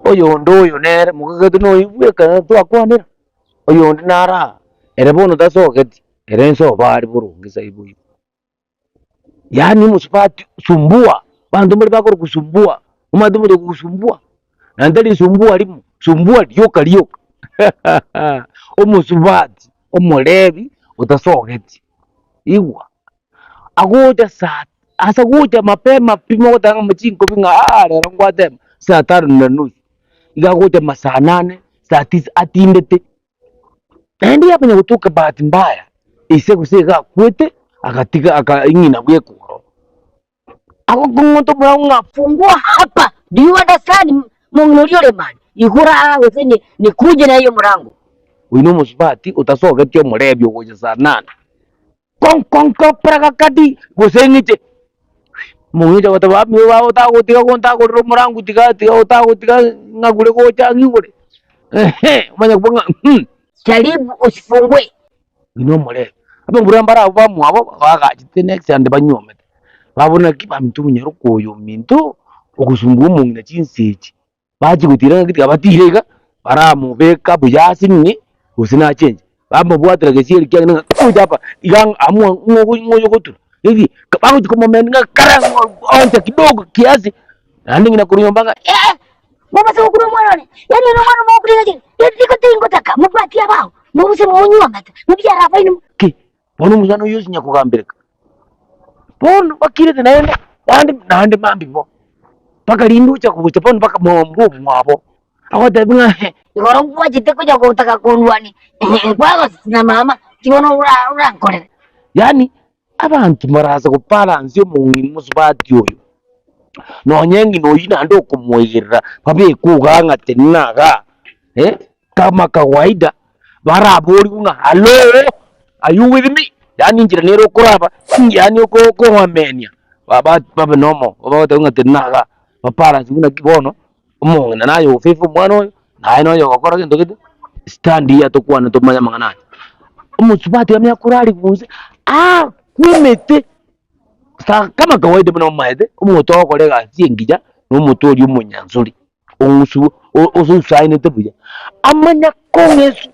oyo ndoyo nere mugagatu no ibwe kana twakwanira oyo ndi nara ere bono tasogeti ere nso bari burungi saibu. Yani musipati sumbua bantu muri bakora kusumbua umantu muri kusumbua nandali sumbua limu sumbua lyoka omusipati omulebi utasogeti iwa agoja saa asa goja mapema pima kutanga mchinko binga lero ngwatema saa 5:30 igagoja masaa 8 saa 9 atindete ndi yapenya kutuka bahati mbaya ise kuseka kwete akatika akaingina bwekuro ako kungoto mwa fungua hapa do you understand mungulio le man ikura wese ni kuje na hiyo mrango wino musipati utasoga tyo mulebi ogoja saa 8 kon prakakati gosengiche mungi wata mi wa uta gotiga konta ko murango tiga uta gotiga ngagule ko changi gole manya kubanga karibu usifungue wino mulebi aba ngurambara aba mwabo bagajite next and banyomete babona kiba mtu munyarukoyo minto okusumbua umuntu nakinseje baji gutira ngiti abatirega baramubeka buyasi ni usina change bambo bwatira gesiri kyanga kujapa igang amwa ngoyo gotura hivi kabangu kama menga karang onja kidogo kiasi nandi ngina kuriombanga mama sio kuru mwana yani no mwana mo kuri gaje ndiko tingo taka mupatia bao mubuse munywa mata mubya rafa ino ki bono muzano yuzi nyakugambireka bono bakirete naenda nandi mambi bo paka lindu cha kubucha bono paka mombu mwabo akoda binga igoro ngwa jite kuja kutaka kunwani kwago na mama kibono ura nkore yani abantu maraza ku balance yo mungiri musubati oyo nonyengi noyina ndo kumwegera babe kuganga tenaga kama kawaida barabori kunga hello are you with me yani njira nero kuraba yani ko wamenya baba nomo baba tunga tenaga bapara zinguna kibono umongena nayo fefu mwana oyo naye noyo gokora kintu gitu stand ya to kwana to manya mangana umusubati yamya kurali kunze kumete kama kawaida bino maede umuto okolega zingija n'umutori umunyanzuri ongusu osusaine tebuya amanya kongesu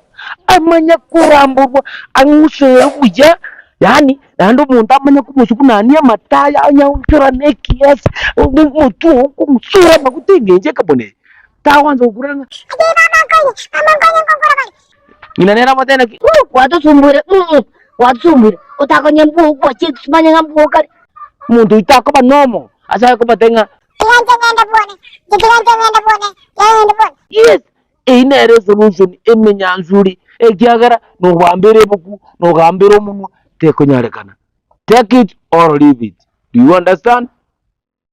amanya kuramburwa angusero buya yani nando umuntu amanya kumusuku nani amataya anyawukira nekiasi umutu kumusura makutengenje kabone tawanza ukuranga amanganya ngokora inanera matena ki watusumbure utakanya mbuo kwa chitu simanya ngambuo kali muntu itako banomo asaya ko batenga yes ine resolution emenyanzuri ekyagara no bambere buku no gambero munwa teko nyarekana take it or leave it do you understand